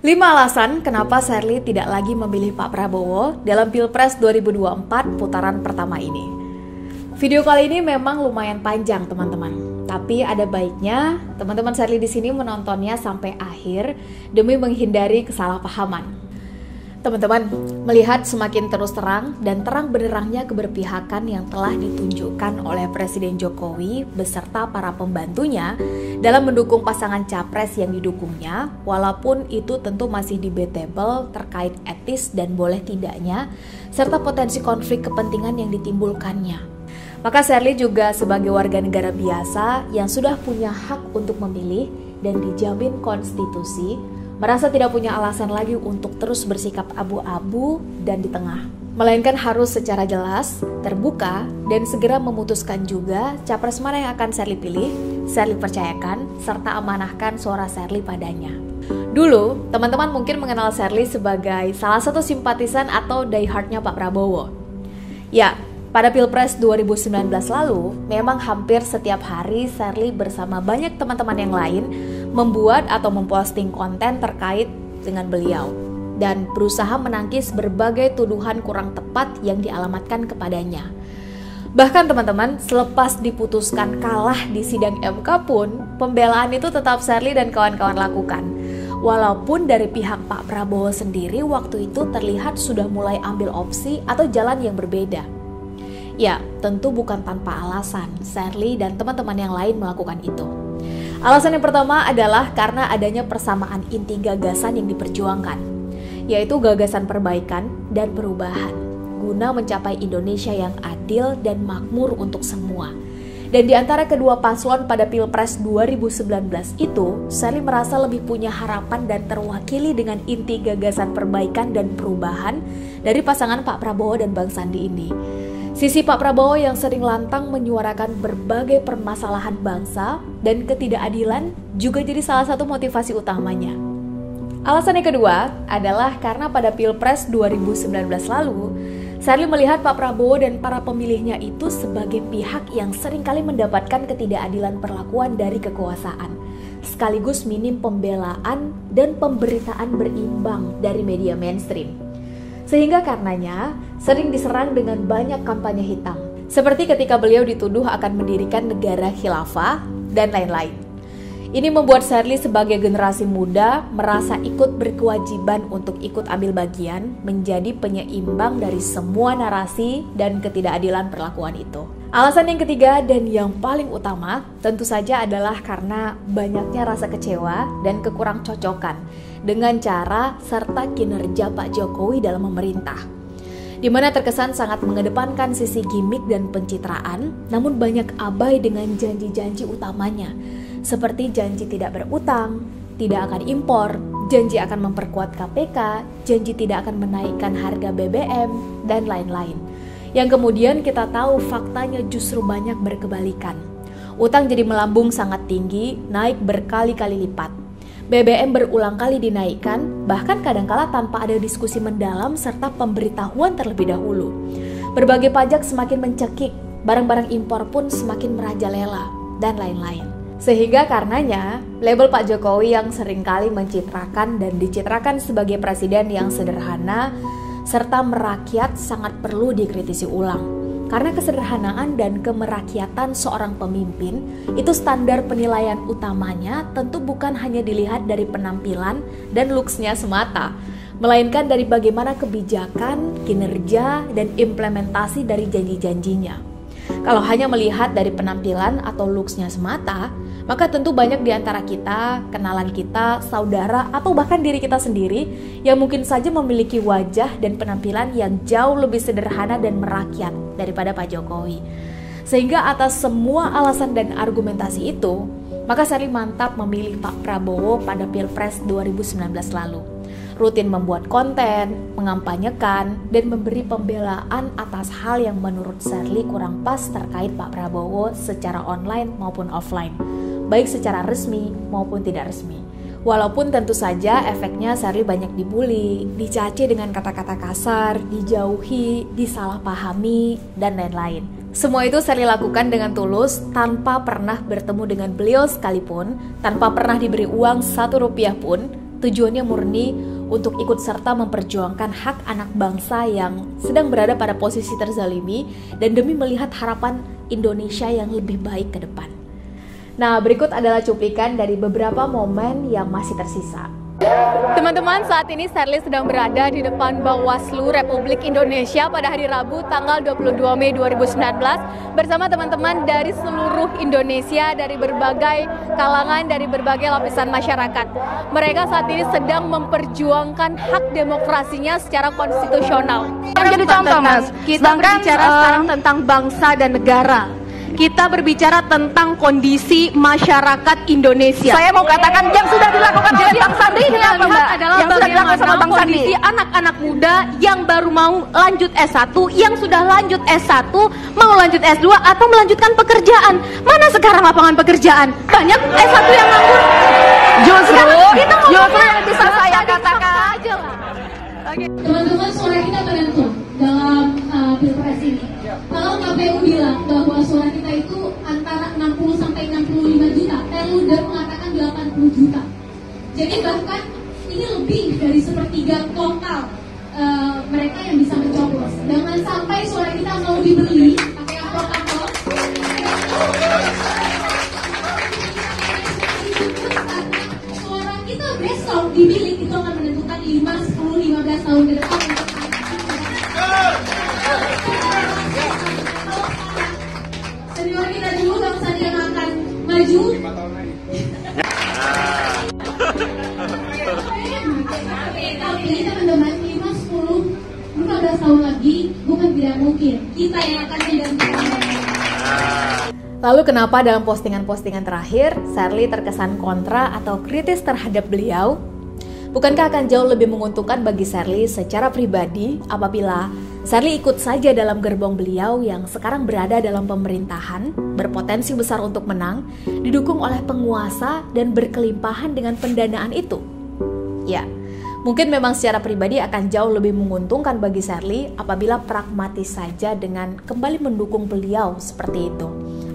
5 alasan kenapa Sherly tidak lagi memilih Pak Prabowo dalam Pilpres 2024 putaran pertama ini. Video kali ini memang lumayan panjang, teman-teman. Tapi ada baiknya teman-teman Sherly di sini menontonnya sampai akhir demi menghindari kesalahpahaman. Teman-teman, melihat semakin terus terang dan terang benderangnya keberpihakan yang telah ditunjukkan oleh Presiden Jokowi beserta para pembantunya dalam mendukung pasangan capres yang didukungnya, walaupun itu tentu masih debatable terkait etis dan boleh tidaknya, serta potensi konflik kepentingan yang ditimbulkannya. Maka Sherly juga sebagai warga negara biasa yang sudah punya hak untuk memilih dan dijamin konstitusi, merasa tidak punya alasan lagi untuk terus bersikap abu-abu dan di tengah. Melainkan harus secara jelas, terbuka, dan segera memutuskan juga capres mana yang akan Sherly pilih, Sherly percayakan, serta amanahkan suara Sherly padanya. Dulu, teman-teman mungkin mengenal Sherly sebagai salah satu simpatisan atau diehardnya Pak Prabowo. Ya, pada Pilpres 2019 lalu, memang hampir setiap hari Sherly bersama banyak teman-teman yang lain membuat atau memposting konten terkait dengan beliau dan berusaha menangkis berbagai tuduhan kurang tepat yang dialamatkan kepadanya. Bahkan teman-teman, selepas diputuskan kalah di sidang MK pun, pembelaan itu tetap Sherly dan kawan-kawan lakukan. Walaupun dari pihak Pak Prabowo sendiri waktu itu terlihat sudah mulai ambil opsi atau jalan yang berbeda. Ya, tentu bukan tanpa alasan Sherly dan teman-teman yang lain melakukan itu. Alasan yang pertama adalah karena adanya persamaan inti gagasan yang diperjuangkan, yaitu gagasan perbaikan dan perubahan, guna mencapai Indonesia yang adil dan makmur untuk semua. Dan di antara kedua paslon pada Pilpres 2019 itu, Sherly merasa lebih punya harapan dan terwakili dengan inti gagasan perbaikan dan perubahan dari pasangan Pak Prabowo dan Bang Sandi ini. Sisi Pak Prabowo yang sering lantang menyuarakan berbagai permasalahan bangsa dan ketidakadilan juga jadi salah satu motivasi utamanya. Alasan yang kedua adalah karena pada Pilpres 2019 lalu, Sherly melihat Pak Prabowo dan para pemilihnya itu sebagai pihak yang seringkali mendapatkan ketidakadilan perlakuan dari kekuasaan, sekaligus minim pembelaan dan pemberitaan berimbang dari media mainstream. Sehingga karenanya sering diserang dengan banyak kampanye hitam. Seperti ketika beliau dituduh akan mendirikan negara khilafah dan lain-lain. Ini membuat Sherly sebagai generasi muda merasa ikut berkewajiban untuk ikut ambil bagian menjadi penyeimbang dari semua narasi dan ketidakadilan perlakuan itu. Alasan yang ketiga dan yang paling utama tentu saja adalah karena banyaknya rasa kecewa dan kekurang cocokan dengan cara serta kinerja Pak Jokowi dalam memerintah, di mana terkesan sangat mengedepankan sisi gimmick dan pencitraan, namun banyak abai dengan janji-janji utamanya, seperti janji tidak berutang, tidak akan impor, janji akan memperkuat KPK, janji tidak akan menaikkan harga BBM, dan lain-lain. Yang kemudian kita tahu faktanya justru banyak berkebalikan. Utang jadi melambung sangat tinggi, naik berkali-kali lipat. BBM berulang kali dinaikkan, bahkan kadangkala tanpa ada diskusi mendalam serta pemberitahuan terlebih dahulu. Berbagai pajak semakin mencekik, barang-barang impor pun semakin merajalela, dan lain-lain. Sehingga karenanya, label Pak Jokowi yang seringkali mencitrakan dan dicitrakan sebagai presiden yang sederhana, serta merakyat sangat perlu dikritisi ulang. Karena kesederhanaan dan kemerakyatan seorang pemimpin itu standar penilaian utamanya tentu bukan hanya dilihat dari penampilan dan looks-nya semata, melainkan dari bagaimana kebijakan, kinerja, dan implementasi dari janji-janjinya. Kalau hanya melihat dari penampilan atau looks-nya semata, maka tentu banyak di antara kita, kenalan kita, saudara, atau bahkan diri kita sendiri yang mungkin saja memiliki wajah dan penampilan yang jauh lebih sederhana dan merakyat daripada Pak Jokowi. Sehingga atas semua alasan dan argumentasi itu, maka Sherly mantap memilih Pak Prabowo pada Pilpres 2019 lalu. Rutin membuat konten, mengampanyekan, dan memberi pembelaan atas hal yang menurut Sherly kurang pas terkait Pak Prabowo secara online maupun offline, baik secara resmi maupun tidak resmi. Walaupun tentu saja efeknya Sherly banyak dibully, dicaci dengan kata-kata kasar, dijauhi, disalahpahami, dan lain-lain. Semua itu Sherly lakukan dengan tulus, tanpa pernah bertemu dengan beliau sekalipun, tanpa pernah diberi uang 1 rupiah pun, tujuannya murni untuk ikut serta memperjuangkan hak anak bangsa yang sedang berada pada posisi terzalimi dan demi melihat harapan Indonesia yang lebih baik ke depan. Nah, berikut adalah cuplikan dari beberapa momen yang masih tersisa. Teman-teman, saat ini Serly sedang berada di depan Bawaslu Republik Indonesia pada hari Rabu tanggal 22 Mei 2019 bersama teman-teman dari seluruh Indonesia, dari berbagai kalangan, dari berbagai lapisan masyarakat. Mereka saat ini sedang memperjuangkan hak demokrasinya secara konstitusional. Jadi contoh, Mas, Kita berbicara sekarang tentang bangsa dan negara. Kita berbicara tentang kondisi masyarakat Indonesia. saya mau katakan yang sudah dilakukan oleh Bang Sandi ini apa, Mbak? Adalah Yang sudah dilakukan sama Bang Sandi. kondisi anak-anak muda yang baru mau lanjut S1, yang sudah lanjut S1, mau lanjut S2 atau melanjutkan pekerjaan. Mana sekarang lapangan pekerjaan? Banyak S1 yang nganggur. Justru Itu yang bisa saya katakan. aja lah. Teman-teman, suara kita menentu dalam pilpres ini. Kalau KPU bilang bahwa suara kita itu antara 60 sampai 65 juta, Perludem mengatakan 80 juta. Jadi bahkan ini lebih dari sepertiga total mereka yang bisa mencoblos. Jangan sampai suara kita mau dibeli pakai amplop-amplop. Suara kita besok dibilik itu akan menentukan 5, 10, 15 tahun ke depan. Senior kita dulu Bang Sandi yang akan maju. 5 tahun lagi. Tapi teman-teman 5, 10, 15 tahun lagi bukan tidak mungkin kita yang akan menggantikan. Lalu kenapa dalam postingan-postingan terakhir Serly terkesan kontra atau kritis terhadap beliau? Bukankah akan jauh lebih menguntungkan bagi Serly secara pribadi apabila Serly ikut saja dalam gerbong beliau yang sekarang berada dalam pemerintahan, berpotensi besar untuk menang, didukung oleh penguasa dan berkelimpahan dengan pendanaan itu? Ya, mungkin memang secara pribadi akan jauh lebih menguntungkan bagi Serly apabila pragmatis saja dengan kembali mendukung beliau seperti itu.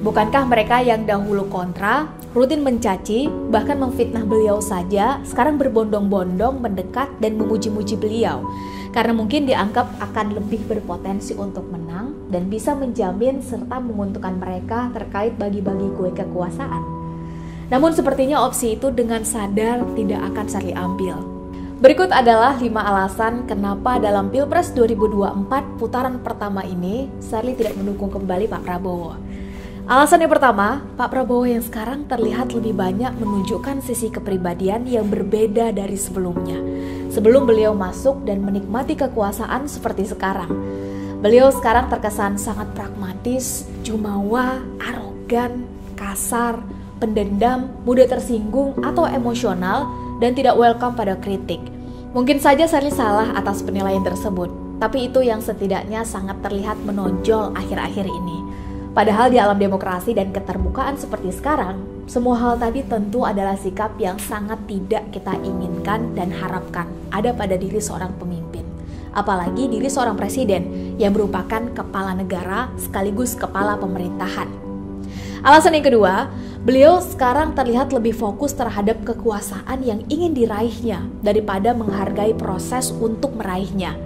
Bukankah mereka yang dahulu kontra, rutin mencaci, bahkan memfitnah beliau saja, sekarang berbondong-bondong mendekat dan memuji-muji beliau? Karena mungkin dianggap akan lebih berpotensi untuk menang dan bisa menjamin serta menguntungkan mereka terkait bagi-bagi kue kekuasaan. Namun sepertinya opsi itu dengan sadar tidak akan Serly ambil. Berikut adalah 5 alasan kenapa dalam Pilpres 2024 putaran pertama ini Serly tidak mendukung kembali Pak Prabowo. Alasan yang pertama, Pak Prabowo yang sekarang terlihat lebih banyak menunjukkan sisi kepribadian yang berbeda dari sebelumnya. Sebelum beliau masuk dan menikmati kekuasaan seperti sekarang. Beliau sekarang terkesan sangat pragmatis, jumawa, arogan, kasar, pendendam, mudah tersinggung atau emosional, dan tidak welcome pada kritik. Mungkin saja Serly salah atas penilaian tersebut, tapi itu yang setidaknya sangat terlihat menonjol akhir-akhir ini. Padahal di alam demokrasi dan keterbukaan seperti sekarang, semua hal tadi tentu adalah sikap yang sangat tidak kita inginkan dan harapkan ada pada diri seorang pemimpin. Apalagi diri seorang presiden yang merupakan kepala negara sekaligus kepala pemerintahan. Alasan yang kedua, beliau sekarang terlihat lebih fokus terhadap kekuasaan yang ingin diraihnya daripada menghargai proses untuk meraihnya.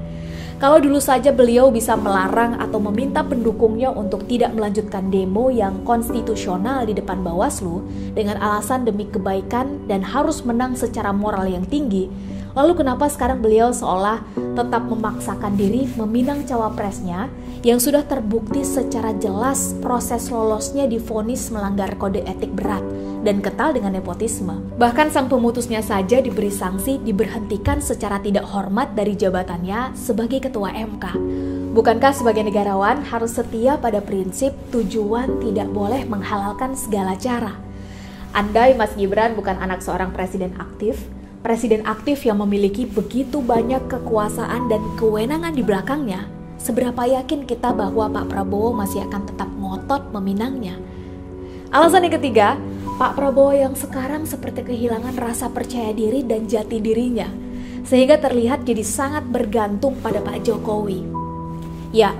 Kalau dulu saja beliau bisa melarang atau meminta pendukungnya untuk tidak melanjutkan demo yang konstitusional di depan Bawaslu dengan alasan demi kebaikan dan harus menang secara moral yang tinggi, lalu kenapa sekarang beliau seolah tetap memaksakan diri meminang cawapresnya yang sudah terbukti secara jelas proses lolosnya divonis melanggar kode etik berat dan kental dengan nepotisme. Bahkan sang pemutusnya saja diberi sanksi diberhentikan secara tidak hormat dari jabatannya sebagai ketua MK. Bukankah sebagai negarawan harus setia pada prinsip tujuan tidak boleh menghalalkan segala cara? Andai Mas Gibran bukan anak seorang presiden aktif yang memiliki begitu banyak kekuasaan dan kewenangan di belakangnya, seberapa yakin kita bahwa Pak Prabowo masih akan tetap ngotot meminangnya? Alasan yang ketiga, Pak Prabowo yang sekarang seperti kehilangan rasa percaya diri dan jati dirinya, sehingga terlihat jadi sangat bergantung pada Pak Jokowi. Ya,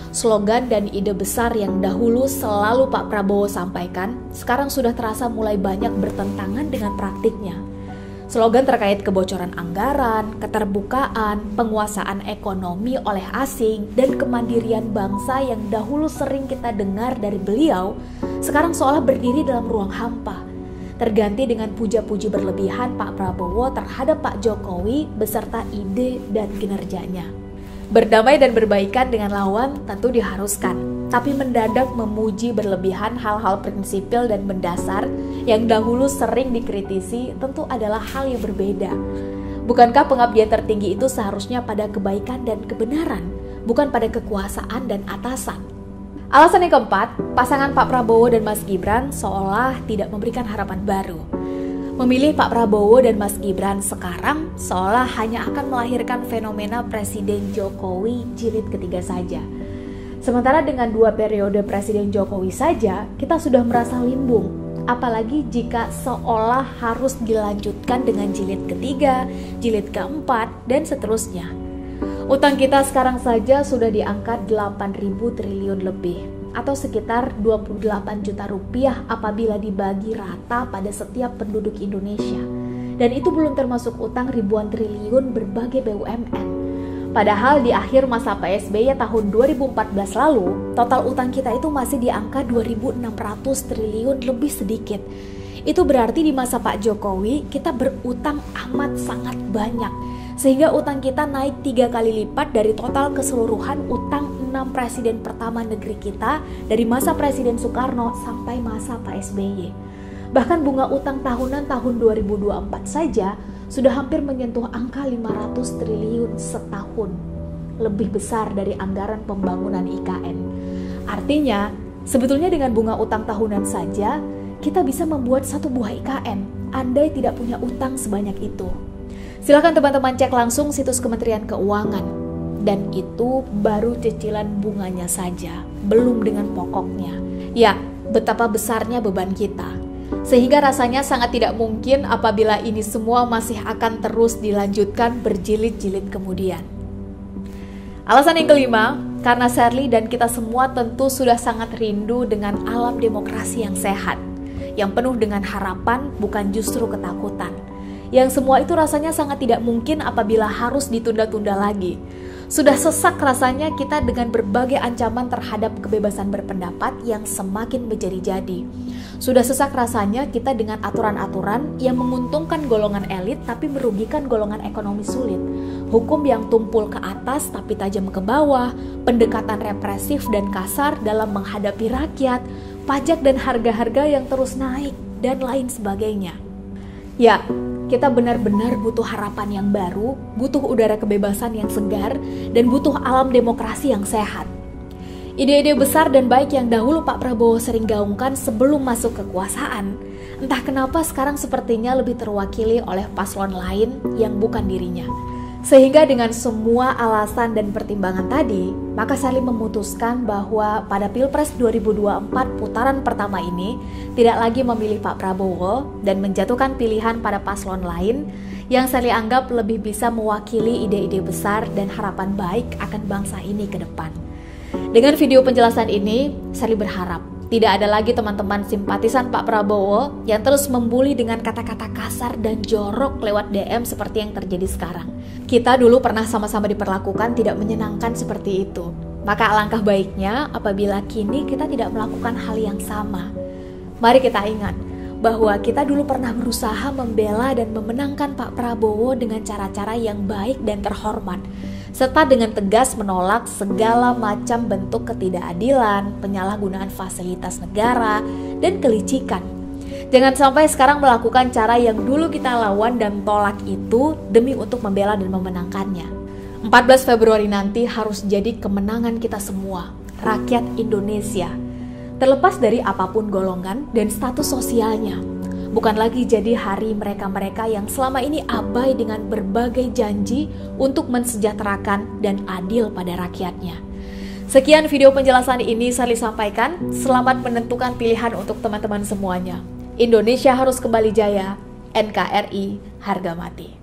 slogan dan ide besar yang dahulu selalu Pak Prabowo sampaikan, sekarang sudah terasa mulai banyak bertentangan dengan praktiknya. Slogan terkait kebocoran anggaran, keterbukaan, penguasaan ekonomi oleh asing, dan kemandirian bangsa yang dahulu sering kita dengar dari beliau, sekarang seolah berdiri dalam ruang hampa. Terganti dengan puja-puji berlebihan Pak Prabowo terhadap Pak Jokowi beserta ide dan kinerjanya. Berdamai dan berbaikan dengan lawan tentu diharuskan, tapi mendadak memuji berlebihan hal-hal prinsipil dan mendasar yang dahulu sering dikritisi tentu adalah hal yang berbeda. Bukankah pengabdian tertinggi itu seharusnya pada kebaikan dan kebenaran, bukan pada kekuasaan dan atasan? Alasan yang keempat, pasangan Pak Prabowo dan Mas Gibran seolah tidak memberikan harapan baru. Memilih Pak Prabowo dan Mas Gibran sekarang seolah hanya akan melahirkan fenomena Presiden Jokowi jilid ketiga saja. Sementara dengan 2 periode Presiden Jokowi saja, kita sudah merasa limbung. Apalagi jika seolah harus dilanjutkan dengan jilid ketiga, jilid keempat, dan seterusnya. Utang kita sekarang saja sudah di angka 8.000 triliun lebih, atau sekitar 28 juta rupiah apabila dibagi rata pada setiap penduduk Indonesia. Dan itu belum termasuk utang ribuan triliun berbagai BUMN. Padahal di akhir masa PSBY tahun 2014 lalu, total utang kita itu masih di angka 2.600 triliun lebih sedikit. Itu berarti di masa Pak Jokowi kita berutang amat sangat banyak, sehingga utang kita naik 3 kali lipat dari total keseluruhan utang 6 presiden pertama negeri kita dari masa Presiden Soekarno sampai masa Pak SBY. Bahkan bunga utang tahunan tahun 2024 saja sudah hampir menyentuh angka 500 triliun setahun, lebih besar dari anggaran pembangunan IKN. Artinya, sebetulnya dengan bunga utang tahunan saja, kita bisa membuat 1 buah IKN, andai tidak punya utang sebanyak itu. Silakan teman-teman cek langsung situs Kementerian Keuangan. Dan itu baru cicilan bunganya saja, belum dengan pokoknya. Ya, betapa besarnya beban kita. Sehingga rasanya sangat tidak mungkin apabila ini semua masih akan terus dilanjutkan berjilid-jilid kemudian. Alasan yang kelima, karena Shirley dan kita semua tentu sudah sangat rindu dengan alam demokrasi yang sehat, yang penuh dengan harapan bukan justru ketakutan. Yang semua itu rasanya sangat tidak mungkin apabila harus ditunda-tunda lagi. Sudah sesak rasanya kita dengan berbagai ancaman terhadap kebebasan berpendapat yang semakin menjadi-jadi. Sudah sesak rasanya kita dengan aturan-aturan yang menguntungkan golongan elit tapi merugikan golongan ekonomi sulit. Hukum yang tumpul ke atas tapi tajam ke bawah, pendekatan represif dan kasar dalam menghadapi rakyat, pajak dan harga-harga yang terus naik, dan lain sebagainya. Ya, kita benar-benar butuh harapan yang baru, butuh udara kebebasan yang segar, dan butuh alam demokrasi yang sehat. Ide-ide besar dan baik yang dahulu Pak Prabowo sering gaungkan sebelum masuk kekuasaan, entah kenapa sekarang sepertinya lebih terwakili oleh paslon lain yang bukan dirinya. Sehingga dengan semua alasan dan pertimbangan tadi, maka Shirley memutuskan bahwa pada Pilpres 2024 putaran pertama ini tidak lagi memilih Pak Prabowo dan menjatuhkan pilihan pada paslon lain yang Shirley anggap lebih bisa mewakili ide-ide besar dan harapan baik akan bangsa ini ke depan. Dengan video penjelasan ini, Shirley berharap tidak ada lagi teman-teman simpatisan Pak Prabowo yang terus membuli dengan kata-kata kasar dan jorok lewat DM seperti yang terjadi sekarang. Kita dulu pernah sama-sama diperlakukan tidak menyenangkan seperti itu. Maka alangkah baiknya apabila kini kita tidak melakukan hal yang sama. Mari kita ingat bahwa kita dulu pernah berusaha membela dan memenangkan Pak Prabowo dengan cara-cara yang baik dan terhormat, serta dengan tegas menolak segala macam bentuk ketidakadilan, penyalahgunaan fasilitas negara, dan kelicikan. Jangan sampai sekarang melakukan cara yang dulu kita lawan dan tolak itu demi untuk membela dan memenangkannya. 14 Februari nanti harus jadi kemenangan kita semua, rakyat Indonesia. Terlepas dari apapun golongan dan status sosialnya. Bukan lagi jadi hari mereka-mereka yang selama ini abai dengan berbagai janji untuk mensejahterakan dan adil pada rakyatnya. Sekian video penjelasan ini Shirley sampaikan. Selamat menentukan pilihan untuk teman-teman semuanya. Indonesia harus kembali jaya. NKRI harga mati.